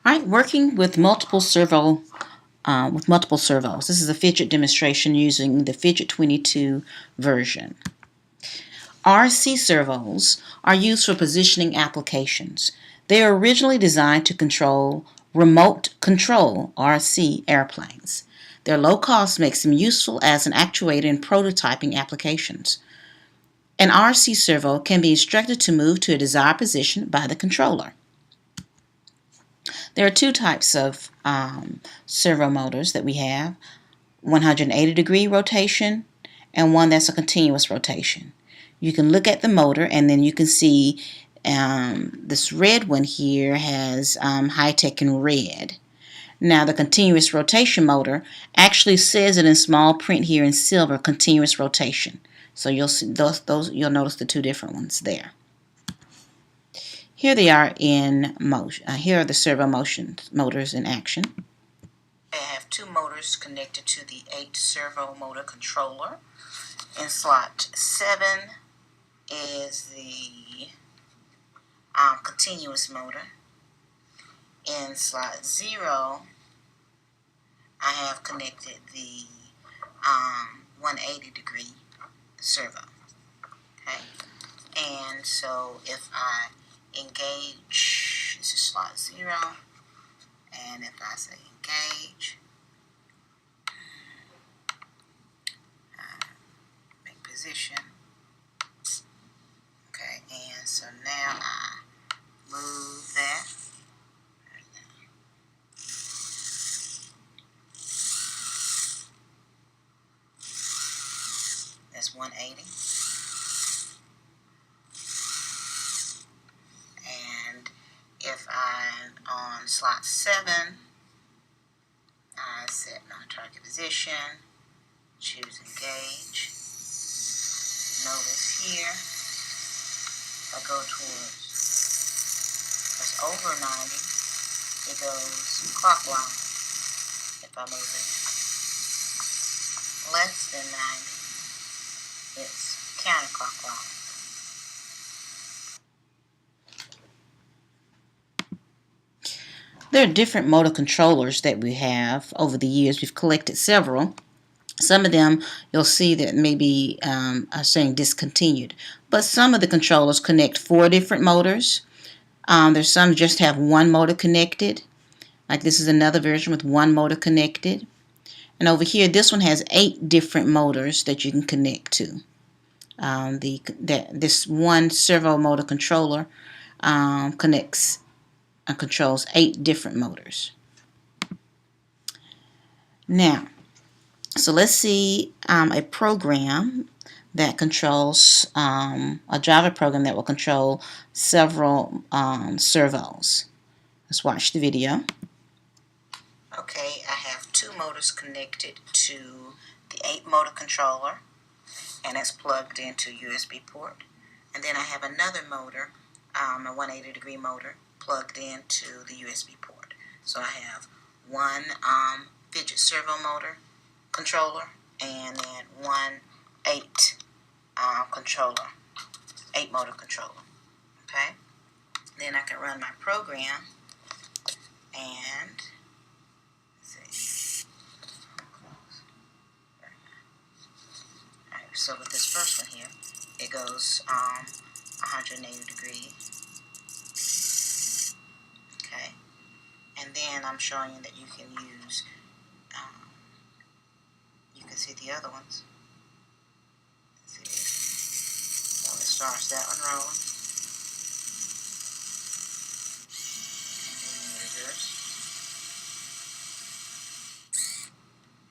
Alright, working with multiple servos. This is a Phidget demonstration using the Phidget22 version. RC servos are used for positioning applications. They are originally designed to control remote control RC airplanes. Their low cost makes them useful as an actuator in prototyping applications. An RC servo can be instructed to move to a desired position by the controller. There are two types of servo motors that we have, 180-degree rotation and one that's a continuous rotation. You can look at the motor and then you can see this red one here has high-tech in red. Now the continuous rotation motor actually says it in small print here in silver, continuous rotation. So you'll see you'll notice the two different ones there. Here they are in motion. Here are the servo motors in action. I have two motors connected to the 8 servo motor controller. In slot 7 is the continuous motor. In slot 0, I have connected the 180-degree servo. Okay, and so if I engage, this is slot 0, and if I say engage, make position, okay, and so now I move that, that's 180. If I'm on slot 7, I set my target position, choose engage. Notice here, if I go towards, it's over 90, it goes clockwise. If I move it less than 90, it's counterclockwise. There are different motor controllers that we have over the years. We've collected several. Some of them you'll see that maybe are saying discontinued. But some of the controllers connect 4 different motors. There's some just have one motor connected. Like this is another version with one motor connected. And over here, this one has 8 different motors that you can connect to. This one servo motor controller connects controls 8 different motors. Now, so let's see a program that controls, a Java program that will control several servos. Let's watch the video. Okay, I have 2 motors connected to the 8 motor controller, and it's plugged into USB port. And then I have another motor, a 180-degree motor, plugged into the USB port. So I have one Phidget servo motor controller and then one 8 motor controller. Okay, then I can run my program and let's see. Alright, so with this first one here, it goes 180 degrees. Okay, and then I'm showing you that you can use, you can see the other ones. See, so it starts that one rolling, and then reverse,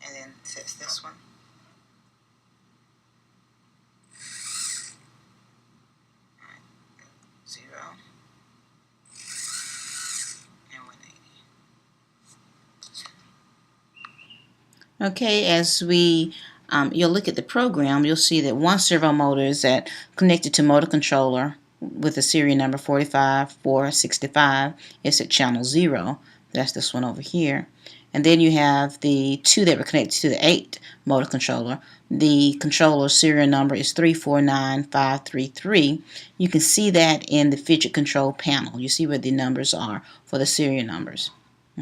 and then sets this one. Alright, 0. Okay, as you'll look at the program, you'll see that one servo motor is connected to motor controller with a serial number 45465. It's at channel 0. That's this one over here. And then you have the 2 that were connected to the 8 motor controller. The controller serial number is 349533. You can see that in the Phidget control panel. You see where the numbers are for the serial numbers.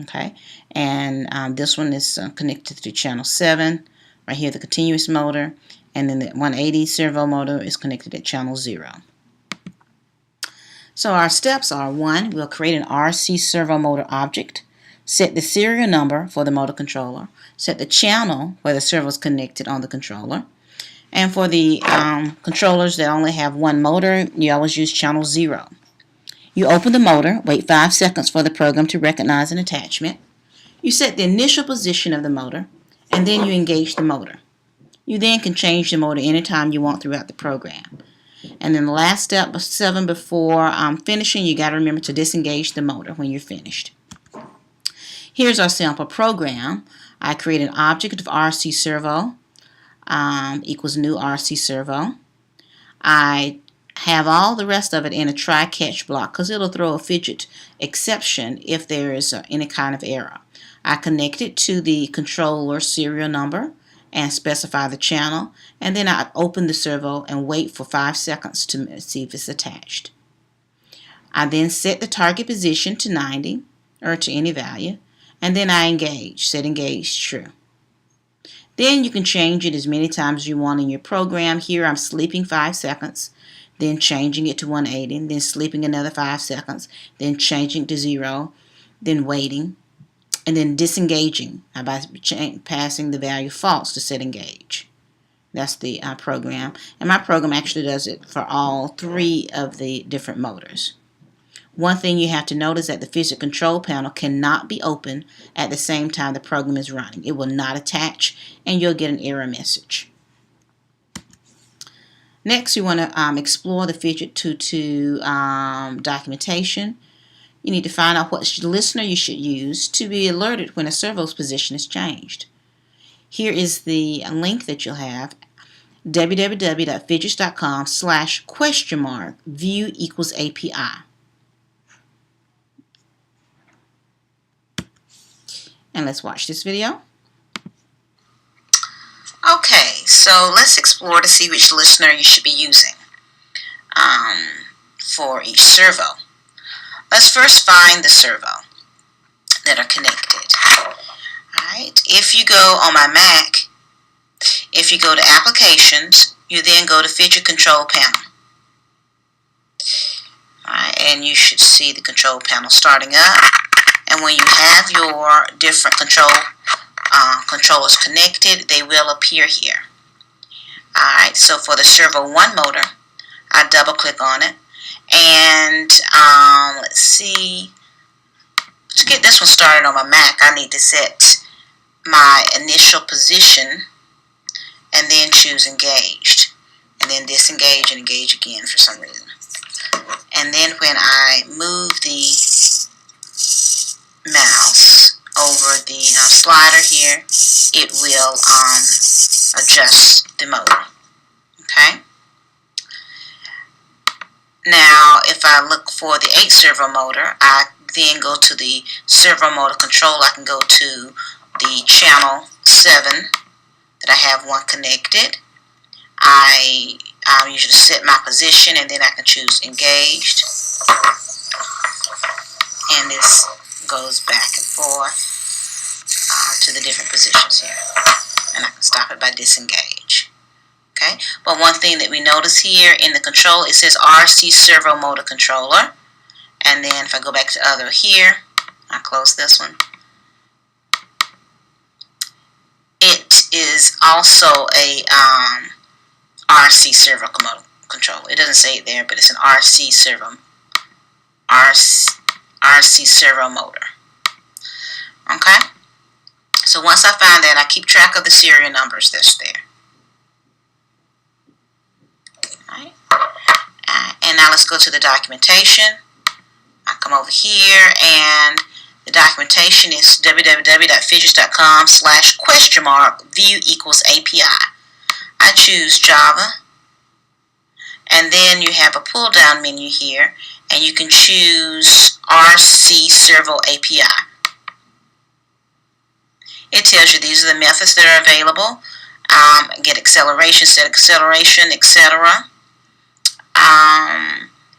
Okay, and this one is connected to channel 7. Right here, the continuous motor, and then the 180 servo motor is connected at channel 0. So our steps are: 1, we'll create an RC servo motor object, set the serial number for the motor controller, set the channel where the servo is connected on the controller, and for the controllers that only have one motor, you always use channel 0. You open the motor, wait 5 seconds for the program to recognize an attachment. You set the initial position of the motor, and then you engage the motor. You then can change the motor anytime you want throughout the program. And then the last step, 7, before finishing, you got to remember to disengage the motor when you're finished. Here's our sample program. I create an object of RC servo equals new RC servo. I have all the rest of it in a try-catch block because it'll throw a Phidget exception if there is any kind of error. I connect it to the controller serial number and specify the channel, and then I open the servo and wait for 5 seconds to see if it's attached. I then set the target position to 90 or to any value, and then I engage, set engage true. Then you can change it as many times as you want in your program. Here I'm sleeping 5 seconds, then changing it to 180, then sleeping another 5 seconds, then changing to 0, then waiting, and then disengaging by passing the value false to set engage. That's the program. And my program actually does it for all 3 of the different motors. One thing you have to note is that the Phidget control panel cannot be opened at the same time the program is running. It will not attach, and you'll get an error message. Next, you want to explore the Phidget22 documentation. You need to find out what listener you should use to be alerted when a servo's position is changed. Here is the link that you'll have: www.phidget.com/view equals API. And let's watch this video. Okay, so let's explore to see which listener you should be using for each servo. Let's first find the servo that are connected. Alright, if you go on my Mac, if you go to Applications, you then go to Phidget Control Panel. Alright, and you should see the control panel starting up. And when you have your different controllers connected, they will appear here. Alright, so for the servo 1 motor, I double click on it, and let's see, to get this one started on my Mac, I need to set my initial position and then choose engaged, and then disengage and engage again for some reason. And then when I move the mouse over the slider here, it will adjust the motor. Okay. Now, if I look for the 8 servo motor, I then go to the servo motor control. I can go to the channel 7 that I have one connected. I usually set my position, and then I can choose engaged, and this goes back and forth to the different positions here, and I can stop it by disengage. Okay, but one thing that we notice here in the control, it says RC servo motor controller, and then if I go back to other here, I'll close this one. It is also a RC servo motor controller. It doesn't say it there, but it's an RC servo motor. Okay, so once I find that, I keep track of the serial numbers that's there. Alright. And now let's go to the documentation. I come over here, and the documentation is www.phidget.com/view equals API. I choose Java, and then you have a pull down menu here, and you can choose RC Servo API. It tells you these are the methods that are available. Get acceleration, set acceleration, etc.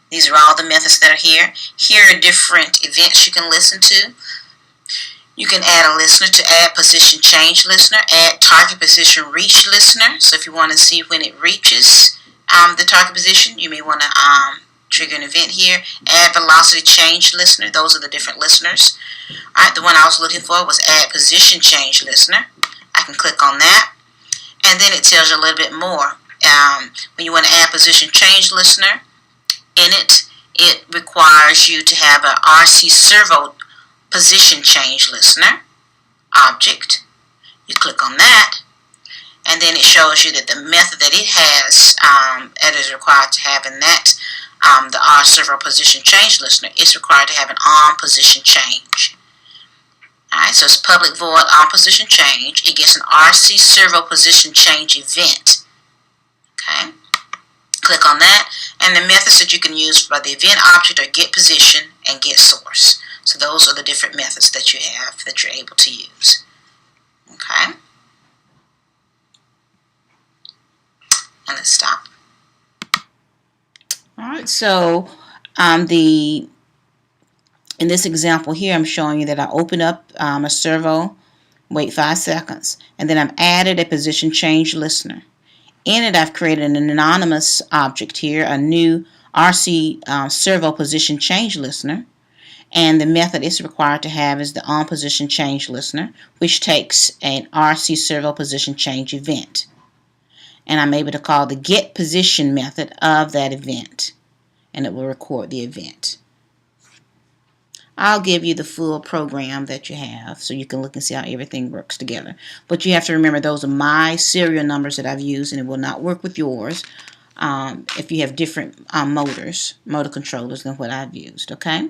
These are all the methods that are here. Here are different events you can listen to. You can add a listener to add position change listener, add target position reach listener. So if you want to see when it reaches the target position, you may want to trigger an event here. Add velocity change listener. Those are the different listeners. Alright, the one I was looking for was add position change listener. I can click on that, and then it tells you a little bit more. When you want to add position change listener, in it requires you to have an RC Servo position change listener object. You click on that, and then it shows you that the method that it has that is required to have in that the R Servo position change listener is required to have an on position change. Alright, so it's public void on position change. It gets an RC Servo position change event. Okay, click on that, and the methods that you can use for the event object are get position and get source. So those are the different methods that you have that you're able to use. Okay, and let's stop. Alright, so in this example here, I'm showing you that I open up a servo, wait 5 seconds, and then I've added a position change listener. In it, I've created an anonymous object here, a new RC Servo position change listener, and the method it's required to have is the on position change listener, which takes an RC Servo position change event. And I'm able to call the get position method of that event, and it will record the event. I'll give you the full program that you have so you can look and see how everything works together. But you have to remember those are my serial numbers that I've used, and it will not work with yours if you have different motor controllers than what I've used. Okay?